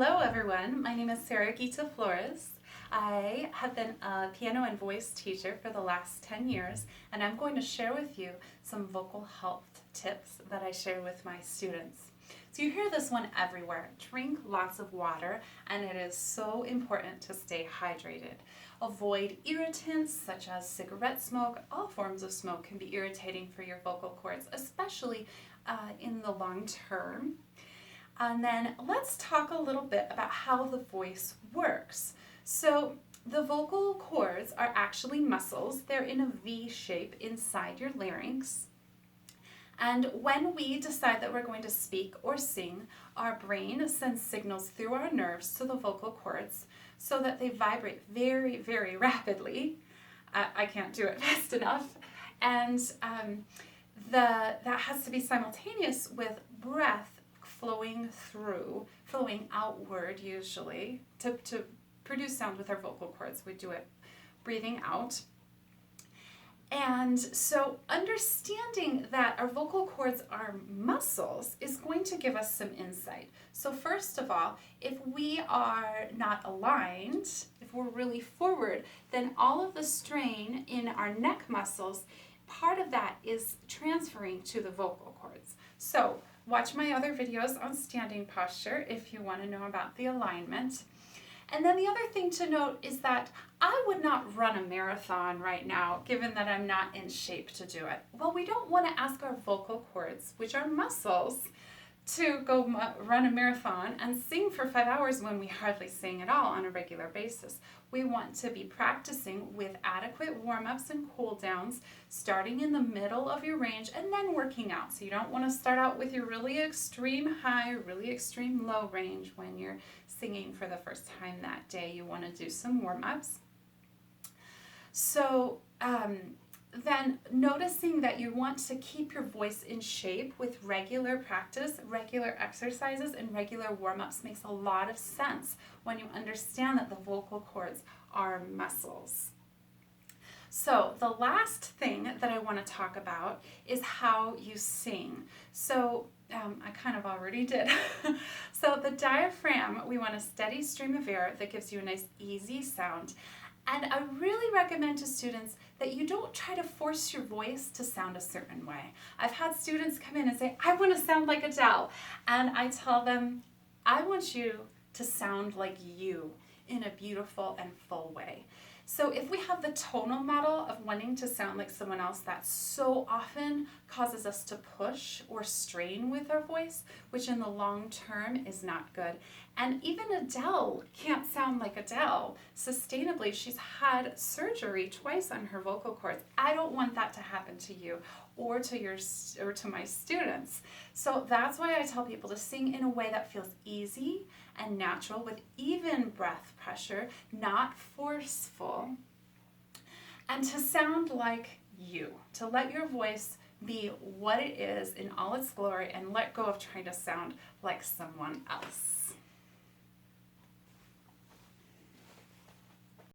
Hello everyone, my name is Sara Giita Flores. I have been a piano and voice teacher for the last 10 years, and I'm going to share with you some vocal health tips that I share with my students. So you hear this one everywhere. Drink lots of water, and it is so important to stay hydrated. Avoid irritants such as cigarette smoke. All forms of smoke can be irritating for your vocal cords, especially in the long term. And then let's talk a little bit about how the voice works. So the vocal cords are actually muscles. They're in a V shape inside your larynx. And when we decide that we're going to speak or sing, our brain sends signals through our nerves to the vocal cords so that they vibrate very, very rapidly. I can't do it fast enough. And that has to be simultaneous with breath flowing outward usually to produce sound with our vocal cords. We do it breathing out. And so understanding that our vocal cords are muscles is going to give us some insight. So first of all, if we are not aligned, if we're really forward, then all of the strain in our neck muscles, part of that is transferring to the vocal cords. So watch my other videos on standing posture if you want to know about the alignment. And then the other thing to note is that I would not run a marathon right now, given that I'm not in shape to do it. Well, we don't want to ask our vocal cords, which are muscles, to go run a marathon and sing for 5 hours when we hardly sing at all on a regular basis. We want to be practicing with adequate warm-ups and cool-downs, starting in the middle of your range and then working out. So you don't want to start out with your really extreme high, really extreme low range when you're singing for the first time that day. You want to do some warm-ups. So then noticing that you want to keep your voice in shape with regular practice, regular exercises, and regular warm-ups makes a lot of sense when you understand that the vocal cords are muscles. So the last thing that I want to talk about is how you sing. So I kind of already did. So the diaphragm, we want a steady stream of air that gives you a nice easy sound. And I really recommend to students that you don't try to force your voice to sound a certain way. I've had students come in and say, I want to sound like Adele. And I tell them, I want you to sound like you in a beautiful and full way. So if we have the tonal model of wanting to sound like someone else, that so often causes us to push or strain with our voice, which in the long term is not good. And even Adele can't sound like Adele sustainably. She's had surgery twice on her vocal cords. I don't want that to happen to you or to my students. So that's why I tell people to sing in a way that feels easy and natural with even breath pressure, not forceful, and to sound like you, to let your voice be what it is in all its glory and let go of trying to sound like someone else.